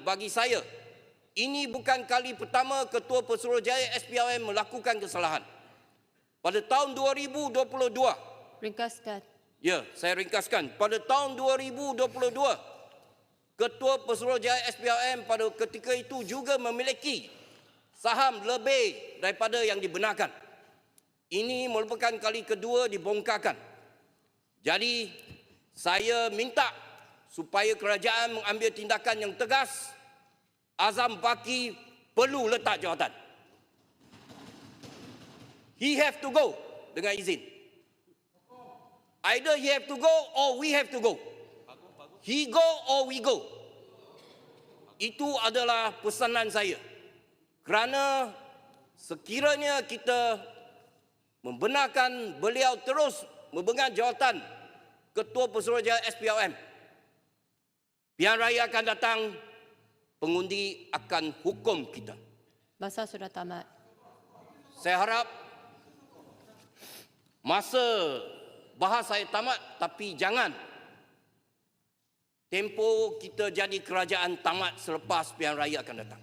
bagi saya, ini bukan kali pertama Ketua Pesuruhjaya SPRM melakukan kesalahan. Pada tahun 2022, Ringkaskan. ya, saya ringkaskan. Pada tahun 2022, Ketua Pesuruhjaya SPRM pada ketika itu juga memiliki saham lebih daripada yang dibenarkan. Ini merupakan kali kedua dibongkarkan. Jadi, saya minta supaya kerajaan mengambil tindakan yang tegas. Azam Baki perlu letak jawatan. He have to go dengan izin. Either he have to go or we have to go. He go or we go. Itu adalah pesanan saya. Kerana sekiranya kita membenarkan beliau terus memegang jawatan Ketua Pesuruhjaya SPRM, pilihan raya akan datang, pengundi akan hukum kita. Masa sudah tamat. Saya harap masa bahas saya tamat, tapi jangan tempoh kita jadi kerajaan tamat selepas pilihan raya akan datang.